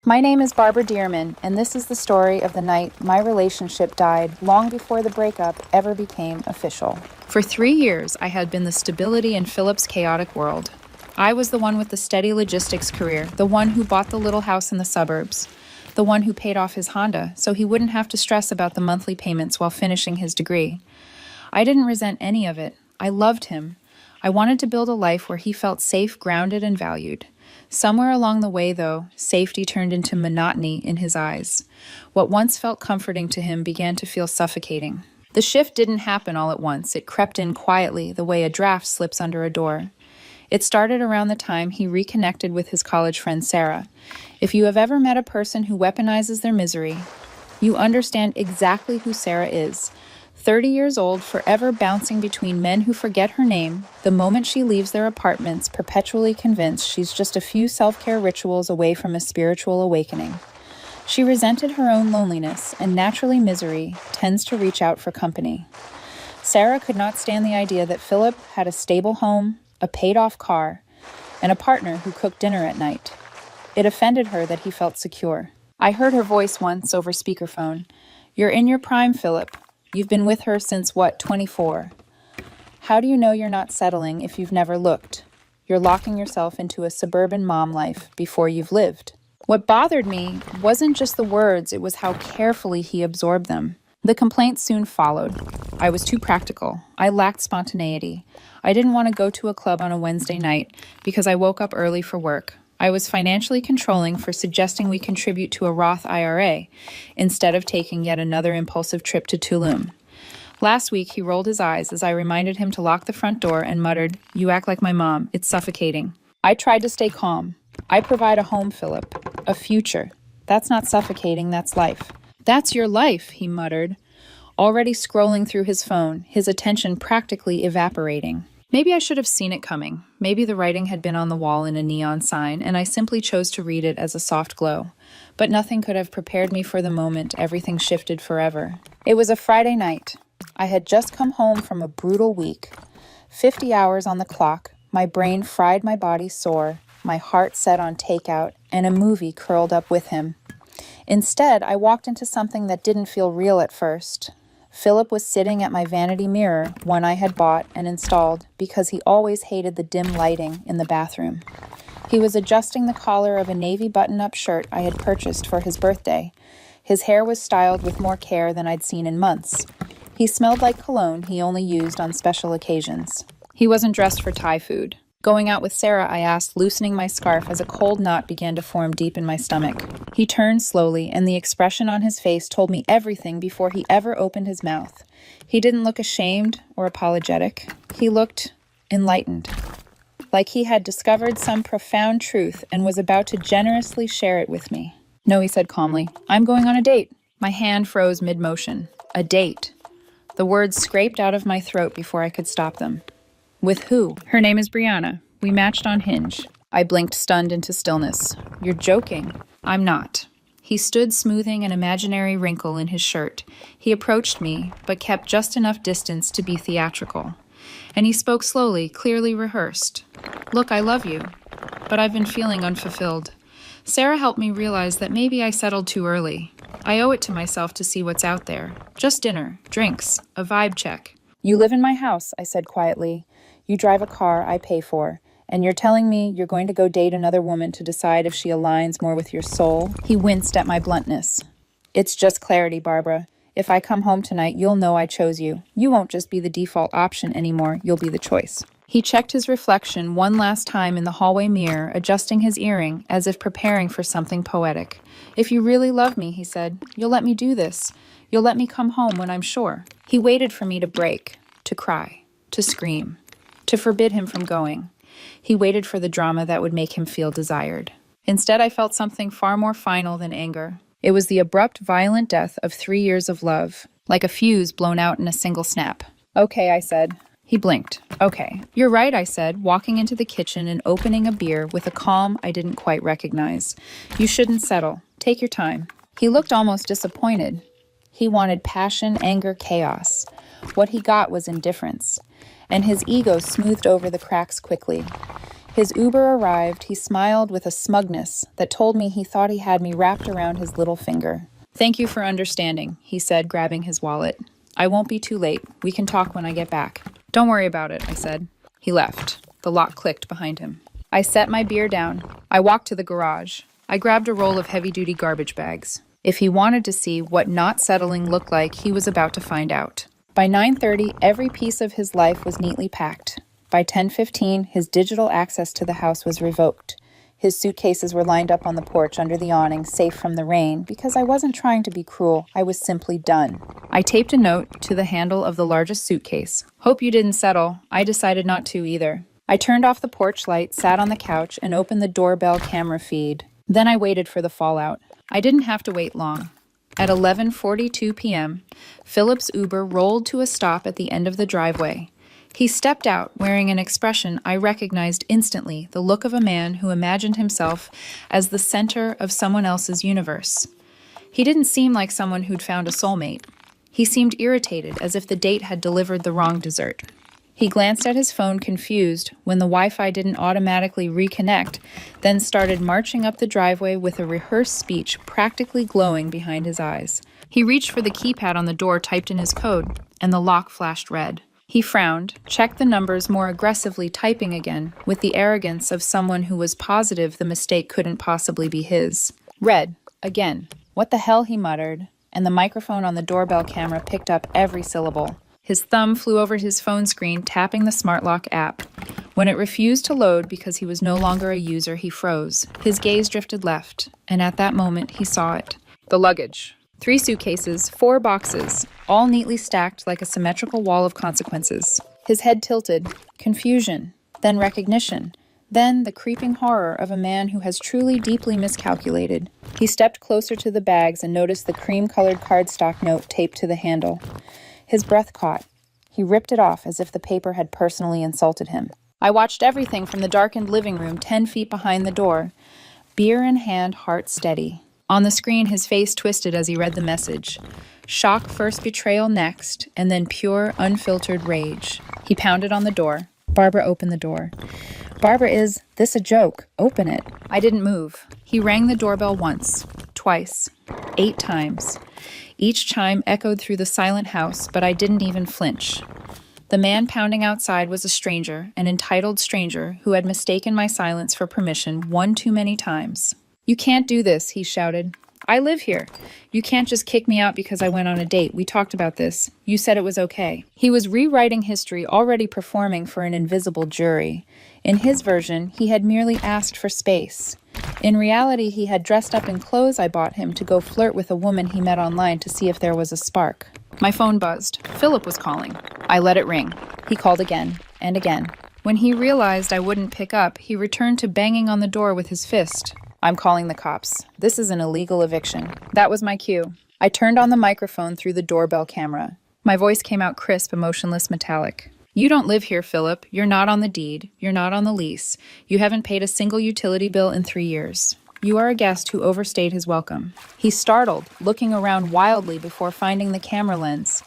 My name is Barbara Dearman, and this is the story of the night my relationship died long before the breakup ever became official. For 3 years, I had been the stability in Philip's chaotic world. I was the one with the steady logistics career, the one who bought the little house in the suburbs, the one who paid off his Honda so he wouldn't have to stress about the monthly payments while finishing his degree. I didn't resent any of it. I loved him. I wanted to build a life where he felt safe, grounded, and valued. Somewhere along the way, though, safety turned into monotony in his eyes. What once felt comforting to him began to feel suffocating. The shift didn't happen all at once. It crept in quietly, the way a draft slips under a door. It started around the time he reconnected with his college friend Sarah. If you have ever met a person who weaponizes their misery, you understand exactly who Sarah is. 30 years old, forever bouncing between men who forget her name, the moment she leaves their apartments, perpetually convinced she's just a few self-care rituals away from a spiritual awakening. She resented her own loneliness, and naturally misery tends to reach out for company. Sarah could not stand the idea that Philip had a stable home, a paid-off car, and a partner who cooked dinner at night. It offended her that he felt secure. I heard her voice once over speakerphone. "You're in your prime, Philip. You've been with her since, 24? How do you know you're not settling if you've never looked? You're locking yourself into a suburban mom life before you've lived." What bothered me wasn't just the words, it was how carefully he absorbed them. The complaints soon followed. I was too practical. I lacked spontaneity. I didn't want to go to a club on a Wednesday night because I woke up early for work. I was financially controlling for suggesting we contribute to a Roth IRA instead of taking yet another impulsive trip to Tulum. Last week, he rolled his eyes as I reminded him to lock the front door and muttered, "You act like my mom. It's suffocating." I tried to stay calm. I provide a home, Philip. A future. That's not suffocating, that's life. "That's your life," he muttered, already scrolling through his phone, his attention practically evaporating. Maybe I should have seen it coming. Maybe the writing had been on the wall in a neon sign, and I simply chose to read it as a soft glow. But nothing could have prepared me for the moment everything shifted forever. It was a Friday night. I had just come home from a brutal week. 50 hours on the clock, my brain fried, my body sore, my heart set on takeout, and a movie curled up with him. Instead, I walked into something that didn't feel real at first. Philip was sitting at my vanity mirror, one I had bought and installed because he always hated the dim lighting in the bathroom. He was adjusting the collar of a navy button-up shirt I had purchased for his birthday. His hair was styled with more care than I'd seen in months. He smelled like cologne he only used on special occasions. He wasn't dressed for Thai food. Going out with Sarah, I asked, loosening my scarf as a cold knot began to form deep in my stomach. He turned slowly, and the expression on his face told me everything before he ever opened his mouth. He didn't look ashamed or apologetic. He looked enlightened, like he had discovered some profound truth and was about to generously share it with me. "No," he said calmly. "I'm going on a date." My hand froze mid-motion. A date. The words scraped out of my throat before I could stop them. "With who?" "Her name is Brianna. We matched on Hinge." I blinked, stunned into stillness. "You're joking." "I'm not." He stood smoothing an imaginary wrinkle in his shirt. He approached me, but kept just enough distance to be theatrical. And he spoke slowly, clearly rehearsed. "Look, I love you, but I've been feeling unfulfilled. Sarah helped me realize that maybe I settled too early. I owe it to myself to see what's out there. Just dinner, drinks, a vibe check." "You live in my house," I said quietly. "You drive a car I pay for, and you're telling me you're going to go date another woman to decide if she aligns more with your soul?" He winced at my bluntness. "It's just clarity, Barbara. If I come home tonight, you'll know I chose you. You won't just be the default option anymore, you'll be the choice." He checked his reflection one last time in the hallway mirror, adjusting his earring as if preparing for something poetic. "If you really love me," he said, "you'll let me do this. You'll let me come home when I'm sure." He waited for me to break, to cry, to scream, to forbid him from going. He waited for the drama that would make him feel desired. Instead, I felt something far more final than anger. It was the abrupt, violent death of 3 years of love, like a fuse blown out in a single snap. "Okay," I said. He blinked. "Okay." "You're right," I said, walking into the kitchen and opening a beer with a calm I didn't quite recognize. "You shouldn't settle. Take your time." He looked almost disappointed. He wanted passion, anger, chaos. What he got was indifference, and his ego smoothed over the cracks quickly. His Uber arrived. He smiled with a smugness that told me he thought he had me wrapped around his little finger. "Thank you for understanding," he said, grabbing his wallet. "I won't be too late. We can talk when I get back." "Don't worry about it," I said. He left. The lock clicked behind him. I set my beer down. I walked to the garage. I grabbed a roll of heavy-duty garbage bags. If he wanted to see what not settling looked like, he was about to find out. By 9:30, every piece of his life was neatly packed. By 10:15, his digital access to the house was revoked. His suitcases were lined up on the porch under the awning, safe from the rain, because I wasn't trying to be cruel. I was simply done. I taped a note to the handle of the largest suitcase. "Hope you didn't settle. I decided not to either." I turned off the porch light, sat on the couch, and opened the doorbell camera feed. Then I waited for the fallout. I didn't have to wait long. At 11:42 p.m., Philip's Uber rolled to a stop at the end of the driveway. He stepped out, wearing an expression I recognized instantly, the look of a man who imagined himself as the center of someone else's universe. He didn't seem like someone who'd found a soulmate. He seemed irritated, as if the date had delivered the wrong dessert. He glanced at his phone, confused, when the Wi-Fi didn't automatically reconnect, then started marching up the driveway with a rehearsed speech practically glowing behind his eyes. He reached for the keypad on the door, typed in his code, and the lock flashed red. He frowned, checked the numbers more aggressively, typing again, with the arrogance of someone who was positive the mistake couldn't possibly be his. Red, again. "What the hell?" he muttered, and the microphone on the doorbell camera picked up every syllable. His thumb flew over his phone screen, tapping the smart lock app. When it refused to load because he was no longer a user, he froze. His gaze drifted left, and at that moment, he saw it. The luggage. 3 suitcases, 4 boxes, all neatly stacked like a symmetrical wall of consequences. His head tilted. Confusion. Then recognition. Then the creeping horror of a man who has truly deeply miscalculated. He stepped closer to the bags and noticed the cream-colored cardstock note taped to the handle. His breath caught. He ripped it off as if the paper had personally insulted him. I watched everything from the darkened living room 10 feet behind the door. Beer in hand, heart steady. On the screen, his face twisted as he read the message. Shock first, betrayal next, and then pure, unfiltered rage. He pounded on the door. Barbara opened the door. "Barbara, is this a joke? Open it." I didn't move. He rang the doorbell once, twice, 8 times. Each chime echoed through the silent house, but I didn't even flinch. The man pounding outside was a stranger, an entitled stranger, who had mistaken my silence for permission one too many times. "You can't do this," he shouted. "I live here. You can't just kick me out because I went on a date. We talked about this. You said it was okay." He was rewriting history, already performing for an invisible jury. In his version, he had merely asked for space. In reality, he had dressed up in clothes I bought him to go flirt with a woman he met online to see if there was a spark. My phone buzzed. Philip was calling. I let it ring. He called again and again. When he realized I wouldn't pick up, he returned to banging on the door with his fist. "I'm calling the cops. This is an illegal eviction." That was my cue. I turned on the microphone through the doorbell camera. My voice came out crisp, emotionless, metallic. "You don't live here, Philip. You're not on the deed. You're not on the lease. You haven't paid a single utility bill in 3 years. You are a guest who overstayed his welcome." He startled, looking around wildly before finding the camera lens.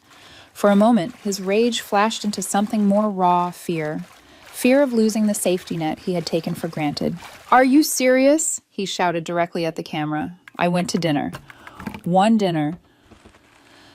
For a moment, his rage flashed into something more raw: fear. Fear of losing the safety net he had taken for granted. "Are you serious?" he shouted directly at the camera. I went to dinner. One dinner.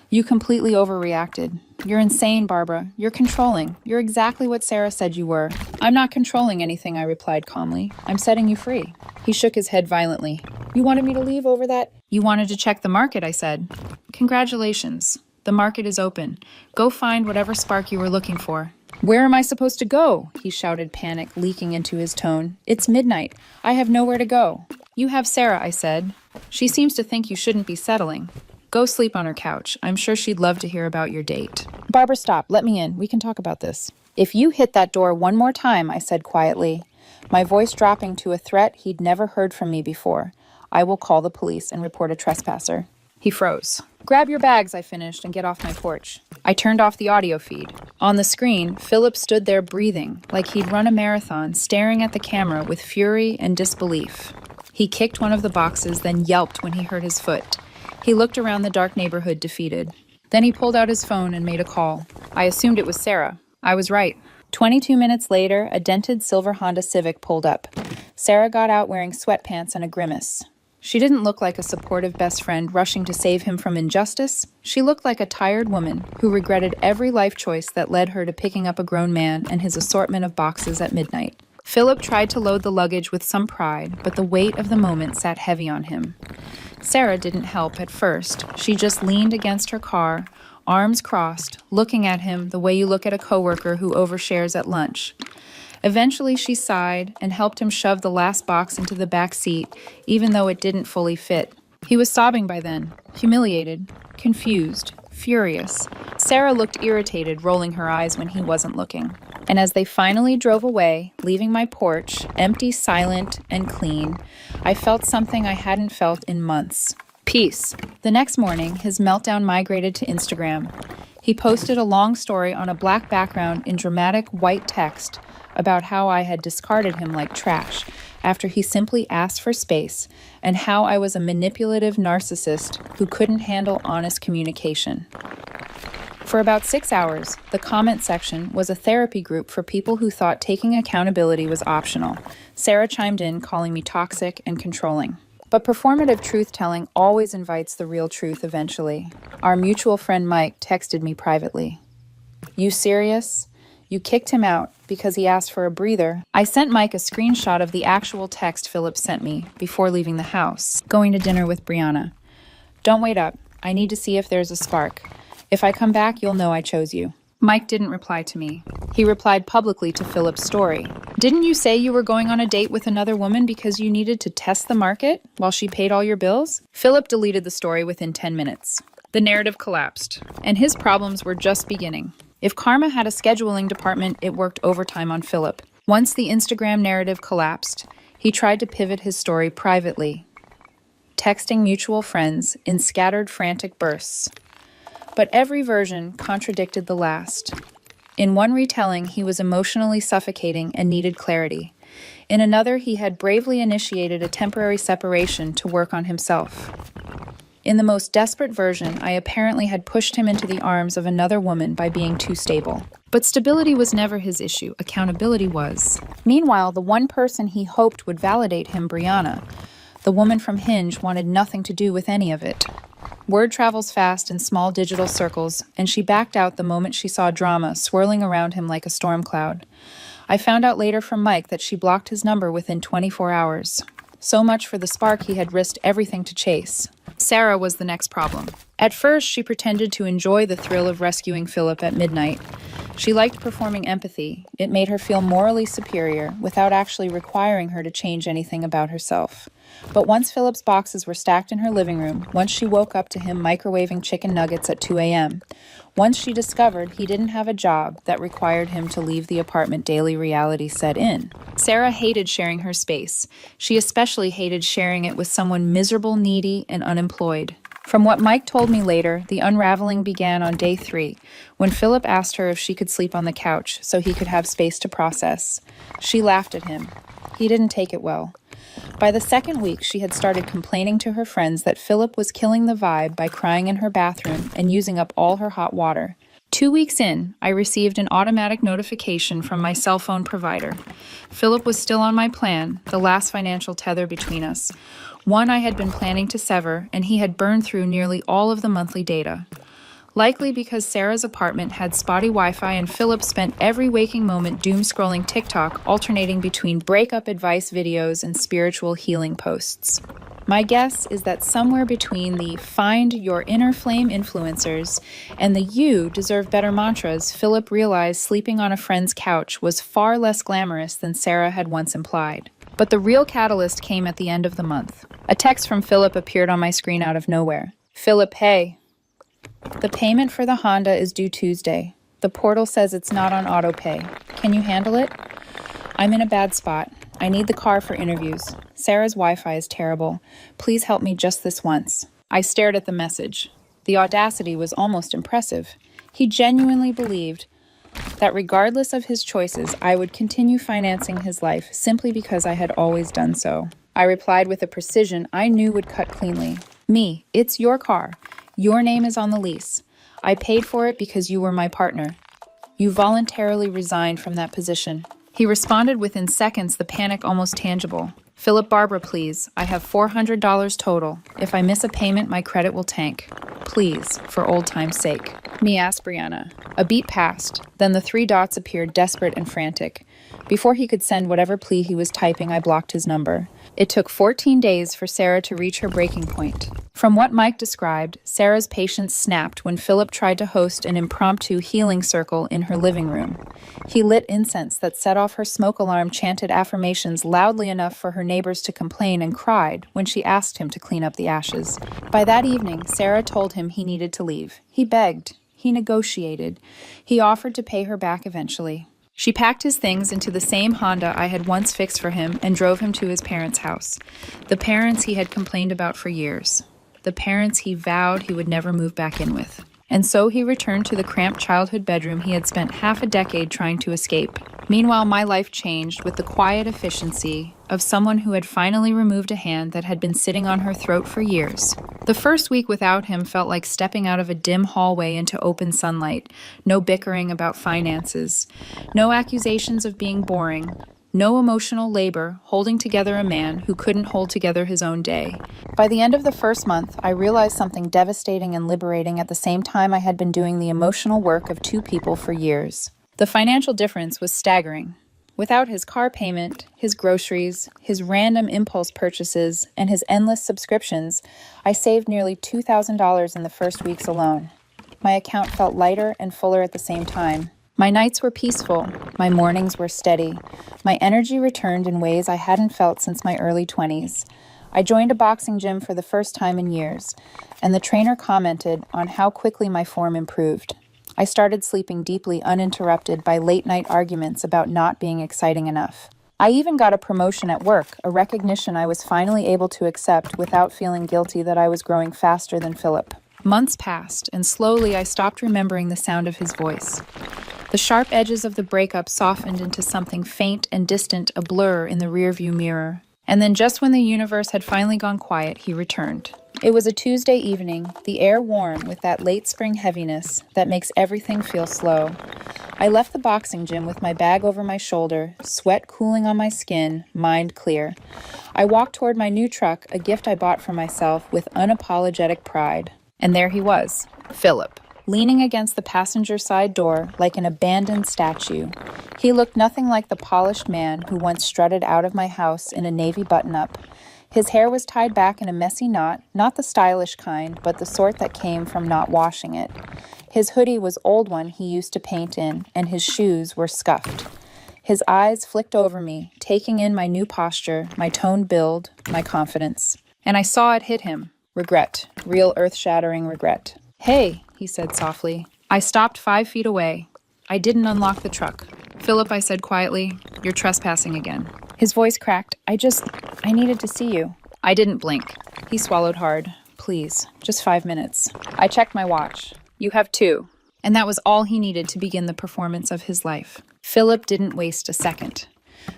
"You completely overreacted. You're insane, Barbara. You're controlling. You're exactly what Sarah said you were." "I'm not controlling anything," I replied calmly. "I'm setting you free." He shook his head violently. "You wanted me to leave over that?" "You wanted to check the market," I said. "Congratulations. The market is open. Go find whatever spark you were looking for." "Where am I supposed to go?" he shouted, panic leaking into his tone. "It's midnight. I have nowhere to go." "You have Sarah," I said. "She seems to think you shouldn't be settling. Go sleep on her couch. I'm sure she'd love to hear about your date." "Barbara, stop. Let me in. We can talk about this." "If you hit that door one more time," I said quietly, my voice dropping to a threat he'd never heard from me before, "I will call the police and report a trespasser." He froze. "Grab your bags," I finished, "and get off my porch." I turned off the audio feed. On the screen, Philip stood there breathing, like he'd run a marathon, staring at the camera with fury and disbelief. He kicked one of the boxes, then yelped when he hurt his foot. He looked around the dark neighborhood, defeated. Then he pulled out his phone and made a call. I assumed it was Sarah. I was right. 22 minutes later, a dented silver Honda Civic pulled up. Sarah got out wearing sweatpants and a grimace. She didn't look like a supportive best friend rushing to save him from injustice. She looked like a tired woman who regretted every life choice that led her to picking up a grown man and his assortment of boxes at midnight. Philip tried to load the luggage with some pride, but the weight of the moment sat heavy on him. Sarah didn't help at first. She just leaned against her car, arms crossed, looking at him the way you look at a coworker who overshares at lunch. Eventually, she sighed and helped him shove the last box into the back seat, even though it didn't fully fit. He was sobbing by then, humiliated, confused, furious. Sarah looked irritated, rolling her eyes when he wasn't looking. And as they finally drove away, leaving my porch, empty, silent, and clean, I felt something I hadn't felt in months. Peace. The next morning, his meltdown migrated to Instagram. He posted a long story on a black background in dramatic white text about how I had discarded him like trash after he simply asked for space, and how I was a manipulative narcissist who couldn't handle honest communication. For about 6 hours, the comment section was a therapy group for people who thought taking accountability was optional. Sarah chimed in, calling me toxic and controlling. But performative truth-telling always invites the real truth eventually. Our mutual friend Mike texted me privately. "You serious? You kicked him out because he asked for a breather." I sent Mike a screenshot of the actual text Philip sent me before leaving the house. "Going to dinner with Brianna. Don't wait up. I need to see if there's a spark. If I come back, you'll know I chose you." Mike didn't reply to me. He replied publicly to Philip's story. "Didn't you say you were going on a date with another woman because you needed to test the market while she paid all your bills?" Philip deleted the story within 10 minutes. The narrative collapsed, and his problems were just beginning. If karma had a scheduling department, it worked overtime on Philip. Once the Instagram narrative collapsed, he tried to pivot his story privately, texting mutual friends in scattered, frantic bursts. But every version contradicted the last. In one retelling, he was emotionally suffocating and needed clarity. In another, he had bravely initiated a temporary separation to work on himself. In the most desperate version, I apparently had pushed him into the arms of another woman by being too stable. But stability was never his issue, accountability was. Meanwhile, the one person he hoped would validate him, Brianna, the woman from Hinge, wanted nothing to do with any of it. Word travels fast in small digital circles, and she backed out the moment she saw drama swirling around him like a storm cloud. I found out later from Mike that she blocked his number within 24 hours. So much for the spark he had risked everything to chase. Sarah was the next problem. At first, she pretended to enjoy the thrill of rescuing Philip at midnight. She liked performing empathy. It made her feel morally superior without actually requiring her to change anything about herself. But once Philip's boxes were stacked in her living room, once she woke up to him microwaving chicken nuggets at 2 a.m., once she discovered he didn't have a job that required him to leave the apartment, daily reality set in. Sarah hated sharing her space. She especially hated sharing it with someone miserable, needy, and unemployed. From what Mike told me later, the unraveling began on day 3, when Philip asked her if she could sleep on the couch so he could have space to process. She laughed at him. He didn't take it well. By the second week, she had started complaining to her friends that Philip was killing the vibe by crying in her bathroom and using up all her hot water. 2 weeks in, I received an automatic notification from my cell phone provider. Philip was still on my plan, the last financial tether between us. One I had been planning to sever, and he had burned through nearly all of the monthly data. Likely because Sarah's apartment had spotty Wi-Fi and Philip spent every waking moment doom-scrolling TikTok, alternating between breakup advice videos and spiritual healing posts. My guess is that somewhere between the find your inner flame influencers and the you deserve better mantras, Philip realized sleeping on a friend's couch was far less glamorous than Sarah had once implied. But the real catalyst came at the end of the month. A text from Philip appeared on my screen out of nowhere. "Philip, hey. The payment for the Honda is due Tuesday. The portal says it's not on autopay. Can you handle it? I'm in a bad spot. I need the car for interviews. Sarah's Wi-Fi is terrible. Please help me just this once." I stared at the message. The audacity was almost impressive. He genuinely believed that regardless of his choices, I would continue financing his life simply because I had always done so. I replied with a precision I knew would cut cleanly. "Me, it's your car. Your name is on the lease. I paid for it because you were my partner." You voluntarily resigned from that position. He responded within seconds, the panic almost tangible. Philip, Barbara, please. I have $400 total. If I miss a payment, my credit will tank. Please, for old time's sake. Me asked Brianna. A beat passed. Then the three dots appeared, desperate and frantic. Before he could send whatever plea he was typing, I blocked his number. It took 14 days for Sarah to reach her breaking point. From what Mike described, Sarah's patience snapped when Philip tried to host an impromptu healing circle in her living room. He lit incense that set off her smoke alarm, chanted affirmations loudly enough for her neighbors to complain, and cried when she asked him to clean up the ashes. By that evening, Sarah told him he needed to leave. He begged. He negotiated. He offered to pay her back eventually. She packed his things into the same Honda I had once fixed for him and drove him to his parents' house. The parents he had complained about for years. The parents he vowed he would never move back in with. And so he returned to the cramped childhood bedroom he had spent half a decade trying to escape. Meanwhile, my life changed with the quiet efficiency of someone who had finally removed a hand that had been sitting on her throat for years. The first week without him felt like stepping out of a dim hallway into open sunlight. No bickering about finances. No accusations of being boring. No emotional labor holding together a man who couldn't hold together his own day. By the end of the first month, I realized something devastating and liberating at the same time I had been doing the emotional work of two people for years. The financial difference was staggering. Without his car payment, his groceries, his random impulse purchases, and his endless subscriptions, I saved nearly $2,000 in the first weeks alone. My account felt lighter and fuller at the same time. My nights were peaceful. My mornings were steady. My energy returned in ways I hadn't felt since my early 20s. I joined a boxing gym for the first time in years, and the trainer commented on how quickly my form improved. I started sleeping deeply uninterrupted by late-night arguments about not being exciting enough. I even got a promotion at work, a recognition I was finally able to accept without feeling guilty that I was growing faster than Philip. Months passed, and slowly I stopped remembering the sound of his voice. The sharp edges of the breakup softened into something faint and distant, a blur in the rearview mirror. And then just when the universe had finally gone quiet, he returned. It was a Tuesday evening, the air warm with that late spring heaviness that makes everything feel slow. I left the boxing gym with my bag over my shoulder, sweat cooling on my skin, mind clear. I walked toward my new truck, a gift I bought for myself, with unapologetic pride. And there he was, Philip, leaning against the passenger side door like an abandoned statue. He looked nothing like the polished man who once strutted out of my house in a navy button-up. His hair was tied back in a messy knot, not the stylish kind, but the sort that came from not washing it. His hoodie was old one he used to paint in, and his shoes were scuffed. His eyes flicked over me, taking in my new posture, my toned build, my confidence. And I saw it hit him. Regret. Real earth-shattering regret. "Hey," he said softly. I stopped 5 feet away. I didn't unlock the truck. "Philip," I said quietly, "you're trespassing again." His voice cracked. I needed to see you." I didn't blink. He swallowed hard. "Please, just 5 minutes." I checked my watch. "You have 2." And that was all he needed to begin the performance of his life. Philip didn't waste a second.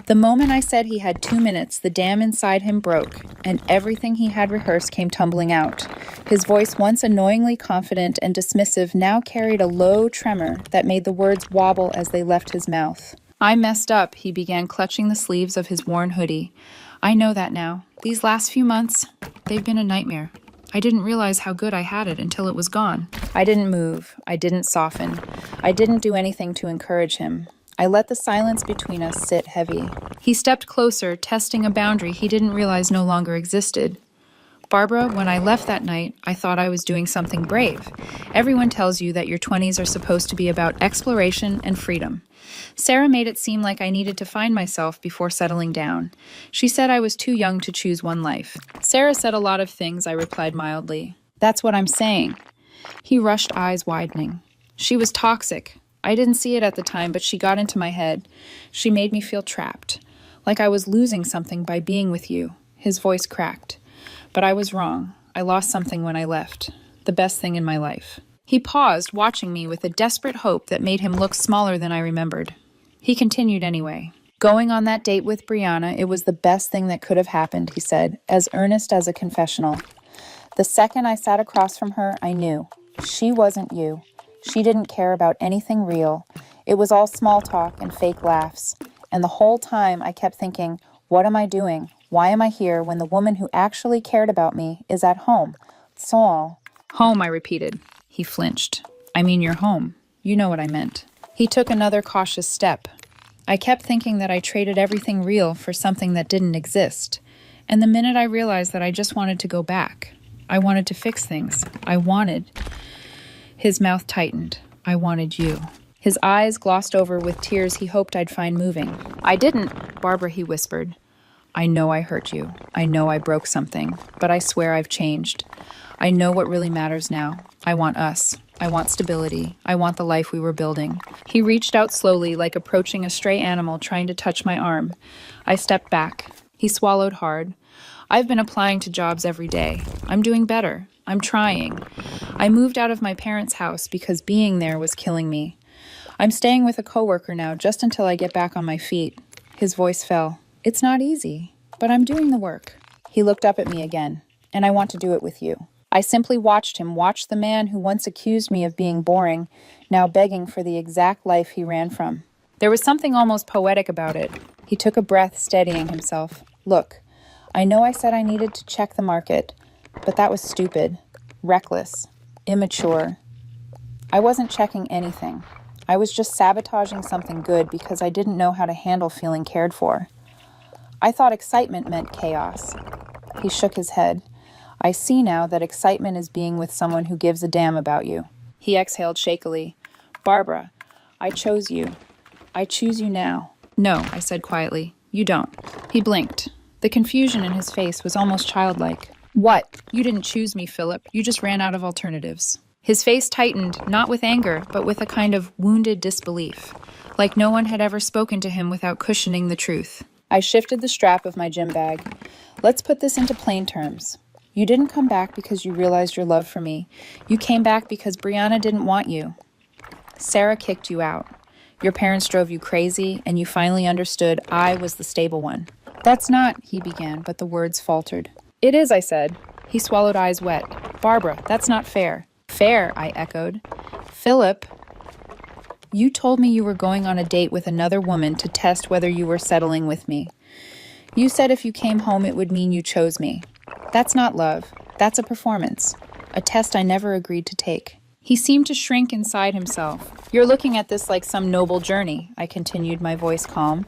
The moment I said he had 2 minutes, the dam inside him broke, and everything he had rehearsed came tumbling out. His voice, once annoyingly confident and dismissive, now carried a low tremor that made the words wobble as they left his mouth. "I messed up," he began, clutching the sleeves of his worn hoodie. "I know that now. These last few months, they've been a nightmare. I didn't realize how good I had it until it was gone." I didn't move. I didn't soften. I didn't do anything to encourage him. I let the silence between us sit heavy. He stepped closer, testing a boundary he didn't realize no longer existed. "Barbara, when I left that night, I thought I was doing something brave. Everyone tells you that your 20s are supposed to be about exploration and freedom. Sarah made it seem like I needed to find myself before settling down. She said I was too young to choose one life." "Sarah said a lot of things," I replied mildly. "That's what I'm saying." He rushed, eyes widening. "She was toxic. I didn't see it at the time, but she got into my head. She made me feel trapped, like I was losing something by being with you." His voice cracked. "But I was wrong. I lost something when I left. The best thing in my life." He paused, watching me with a desperate hope that made him look smaller than I remembered. He continued anyway. "Going on that date with Brianna, it was the best thing that could have happened," he said, as earnest as a confessional. "The second I sat across from her, I knew. She wasn't you. She didn't care about anything real. It was all small talk and fake laughs. And the whole time I kept thinking, what am I doing? Why am I here when the woman who actually cared about me is at home? It's all. Home, I repeated. He flinched. I mean your home. You know what I meant. He took another cautious step. I kept thinking that I traded everything real for something that didn't exist. And the minute I realized that I just wanted to go back, I wanted to fix things. His mouth tightened. I wanted you. His eyes glossed over with tears he hoped I'd find moving. I didn't, Barbara, he whispered. I know I hurt you. I know I broke something. But I swear I've changed. I know what really matters now. I want us. I want stability. I want the life we were building. He reached out slowly, like approaching a stray animal trying to touch my arm. I stepped back. He swallowed hard. I've been applying to jobs every day. I'm doing better. I'm trying. I moved out of my parents' house because being there was killing me. I'm staying with a coworker now just until I get back on my feet. His voice fell. It's not easy, but I'm doing the work. He looked up at me again, and I want to do it with you. I simply watched him watch the man who once accused me of being boring, now begging for the exact life he ran from. There was something almost poetic about it. He took a breath, steadying himself. Look, I know I said I needed to check the market, but that was stupid, reckless, immature. I wasn't checking anything. I was just sabotaging something good because I didn't know how to handle feeling cared for. I thought excitement meant chaos. He shook his head. I see now that excitement is being with someone who gives a damn about you. He exhaled shakily. Barbara, I chose you. I choose you now. No, I said quietly. You don't. He blinked. The confusion in his face was almost childlike. What? You didn't choose me, Philip. You just ran out of alternatives. His face tightened, not with anger, but with a kind of wounded disbelief, like no one had ever spoken to him without cushioning the truth. I shifted the strap of my gym bag. Let's put this into plain terms. You didn't come back because you realized your love for me. You came back because Brianna didn't want you. Sarah kicked you out. Your parents drove you crazy, and you finally understood I was the stable one. That's not, he began, but the words faltered. It is, I said. He swallowed, eyes wet. Barbara, that's not fair. Fair, I echoed. Philip, you told me you were going on a date with another woman to test whether you were settling with me. You said if you came home it would mean you chose me. That's not love. That's a performance. A test I never agreed to take. He seemed to shrink inside himself. You're looking at this like some noble journey, I continued, my voice calm,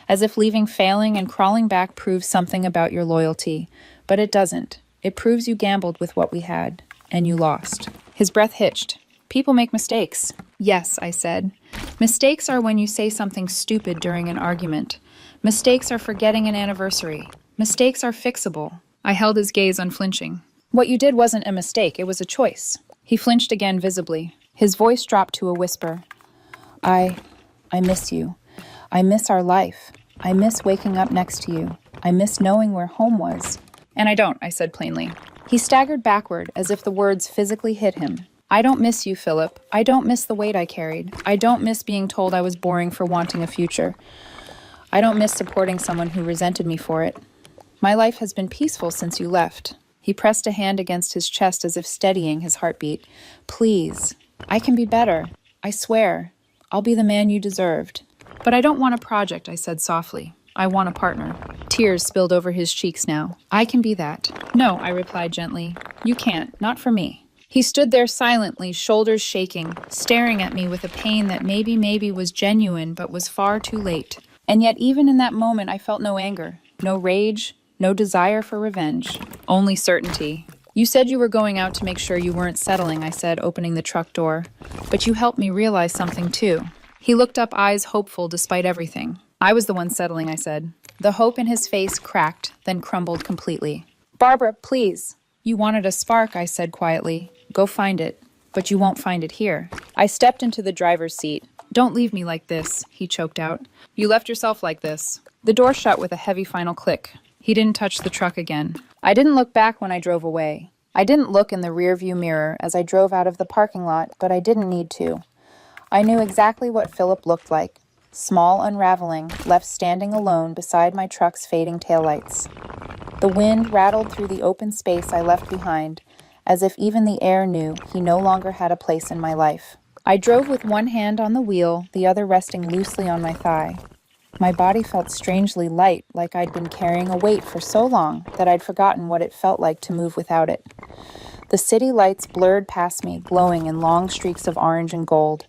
as if leaving failing and crawling back proves something about your loyalty. But it doesn't. It proves you gambled with what we had, and you lost. His breath hitched. People make mistakes. Yes, I said. Mistakes are when you say something stupid during an argument. Mistakes are forgetting an anniversary. Mistakes are fixable. I held his gaze unflinching. What you did wasn't a mistake, it was a choice. He flinched again visibly. His voice dropped to a whisper. I miss you. I miss our life. I miss waking up next to you. I miss knowing where home was. And I don't, I said plainly. He staggered backward as if the words physically hit him. I don't miss you, Philip. I don't miss the weight I carried. I don't miss being told I was boring for wanting a future. I don't miss supporting someone who resented me for it. My life has been peaceful since you left. He pressed a hand against his chest as if steadying his heartbeat. Please, I can be better. I swear. I'll be the man you deserved. But I don't want a project, I said softly. I want a partner. Tears spilled over his cheeks now. I can be that. No, I replied gently. You can't. Not for me. He stood there silently, shoulders shaking, staring at me with a pain that maybe was genuine but was far too late. And yet even in that moment I felt no anger, no rage, no desire for revenge. Only certainty. You said you were going out to make sure you weren't settling, I said, opening the truck door. But you helped me realize something too. He looked up, eyes hopeful despite everything. I was the one settling, I said. The hope in his face cracked, then crumbled completely. Barbara, please. You wanted a spark, I said quietly. Go find it. But you won't find it here. I stepped into the driver's seat. Don't leave me like this, he choked out. You left yourself like this. The door shut with a heavy final click. He didn't touch the truck again. I didn't look back when I drove away. I didn't look in the rearview mirror as I drove out of the parking lot, but I didn't need to. I knew exactly what Philip looked like. Small unraveling, left standing alone beside my truck's fading taillights. The wind rattled through the open space I left behind, as if even the air knew he no longer had a place in my life. I drove with one hand on the wheel, the other resting loosely on my thigh. My body felt strangely light, like I'd been carrying a weight for so long that I'd forgotten what it felt like to move without it. The city lights blurred past me, glowing in long streaks of orange and gold.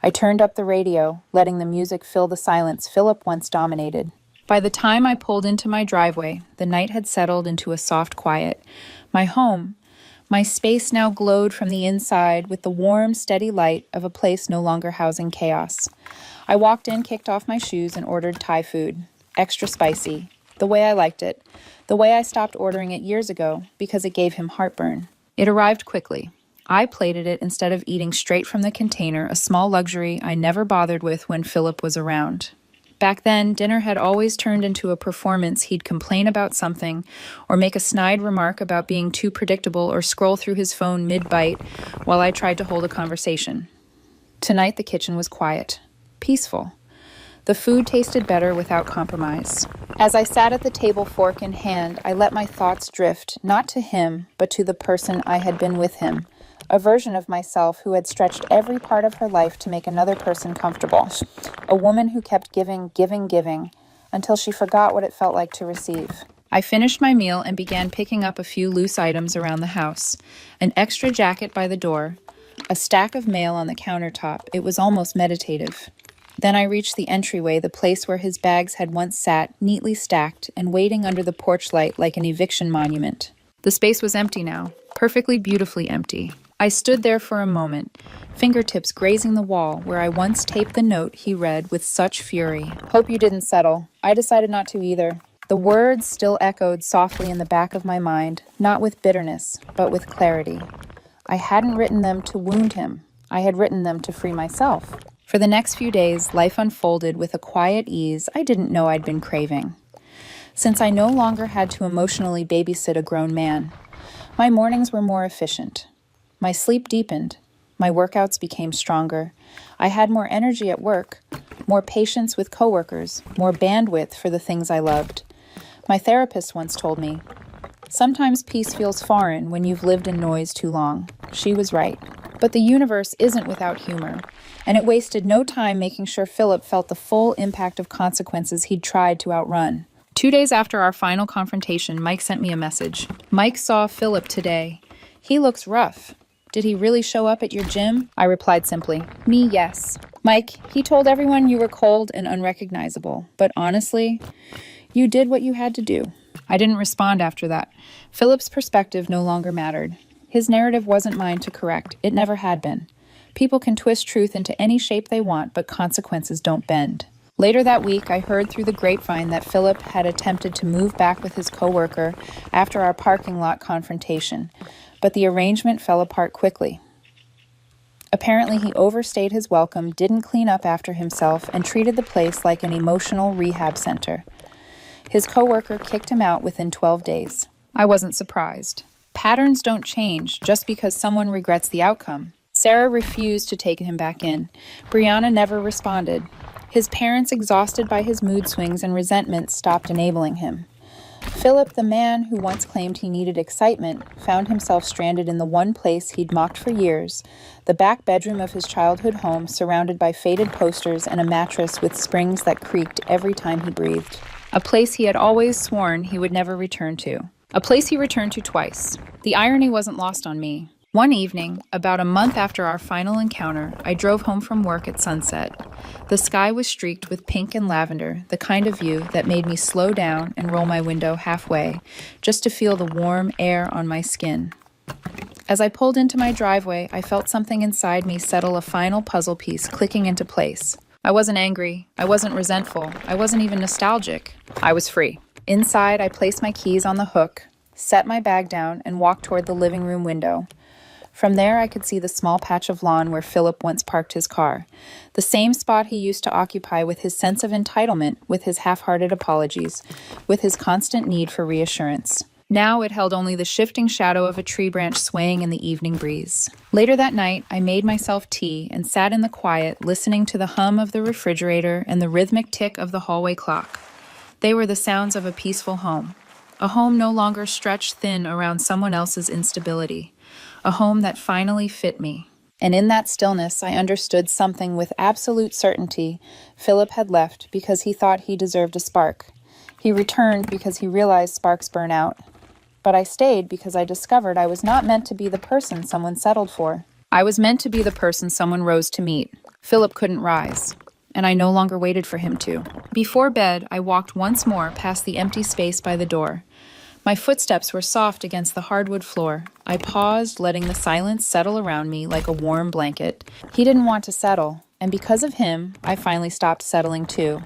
I turned up the radio, letting the music fill the silence Philip once dominated. By the time I pulled into my driveway, the night had settled into a soft quiet. My home, my space now glowed from the inside with the warm, steady light of a place no longer housing chaos. I walked in, kicked off my shoes, and ordered Thai food. Extra spicy. The way I liked it. The way I stopped ordering it years ago because it gave him heartburn. It arrived quickly. I plated it instead of eating straight from the container, a small luxury I never bothered with when Philip was around. Back then, dinner had always turned into a performance. He'd complain about something, or make a snide remark about being too predictable, or scroll through his phone mid-bite while I tried to hold a conversation. Tonight, the kitchen was quiet, peaceful. The food tasted better without compromise. As I sat at the table, fork in hand, I let my thoughts drift, not to him, but to the person I had been with him. A version of myself who had stretched every part of her life to make another person comfortable. A woman who kept giving, until she forgot what it felt like to receive. I finished my meal and began picking up a few loose items around the house. An extra jacket by the door, a stack of mail on the countertop. It was almost meditative. Then I reached the entryway, the place where his bags had once sat, neatly stacked and waiting under the porch light like an eviction monument. The space was empty now, perfectly beautifully empty. I stood there for a moment, fingertips grazing the wall where I once taped the note he read with such fury. Hope you didn't settle. I decided not to either. The words still echoed softly in the back of my mind, not with bitterness, but with clarity. I hadn't written them to wound him. I had written them to free myself. For the next few days, life unfolded with a quiet ease I didn't know I'd been craving. Since I no longer had to emotionally babysit a grown man, my mornings were more efficient. My sleep deepened. My workouts became stronger. I had more energy at work, more patience with coworkers, more bandwidth for the things I loved. My therapist once told me, "Sometimes peace feels foreign when you've lived in noise too long." She was right. But the universe isn't without humor, and it wasted no time making sure Philip felt the full impact of consequences he'd tried to outrun. 2 days after our final confrontation, Mike sent me a message. "Mike saw Philip today. He looks rough. Did he really show up at your gym?" I replied simply, "Me, yes. Mike, he told everyone you were cold and unrecognizable, but honestly, you did what you had to do." I didn't respond after that. Philip's perspective no longer mattered. His narrative wasn't mine to correct. It never had been. People can twist truth into any shape they want, but consequences don't bend. Later that week, I heard through the grapevine that Philip had attempted to move back with his coworker after our parking lot confrontation, but the arrangement fell apart quickly. Apparently, he overstayed his welcome, didn't clean up after himself, and treated the place like an emotional rehab center. His coworker kicked him out within 12 days. I wasn't surprised. Patterns don't change just because someone regrets the outcome. Sarah refused to take him back in. Brianna never responded. His parents, exhausted by his mood swings and resentment, stopped enabling him. Philip, the man who once claimed he needed excitement, found himself stranded in the one place he'd mocked for years, the back bedroom of his childhood home, surrounded by faded posters and a mattress with springs that creaked every time he breathed. A place he had always sworn he would never return to. A place he returned to twice. The irony wasn't lost on me. One evening, about a month after our final encounter, I drove home from work at sunset. The sky was streaked with pink and lavender, the kind of view that made me slow down and roll my window halfway, just to feel the warm air on my skin. As I pulled into my driveway, I felt something inside me settle, a final puzzle piece clicking into place. I wasn't angry. I wasn't resentful. I wasn't even nostalgic. I was free. Inside, I placed my keys on the hook, set my bag down, and walked toward the living room window. From there, I could see the small patch of lawn where Philip once parked his car, the same spot he used to occupy with his sense of entitlement, with his half-hearted apologies, with his constant need for reassurance. Now it held only the shifting shadow of a tree branch swaying in the evening breeze. Later that night, I made myself tea and sat in the quiet, listening to the hum of the refrigerator and the rhythmic tick of the hallway clock. They were the sounds of a peaceful home, a home no longer stretched thin around someone else's instability. A home that finally fit me. And in that stillness, I understood something with absolute certainty. Philip had left because he thought he deserved a spark. He returned because he realized sparks burn out. But I stayed because I discovered I was not meant to be the person someone settled for. I was meant to be the person someone rose to meet. Philip couldn't rise, and I no longer waited for him to. Before bed, I walked once more past the empty space by the door. My footsteps were soft against the hardwood floor. I paused, letting the silence settle around me like a warm blanket. He didn't want to settle, and because of him, I finally stopped settling too.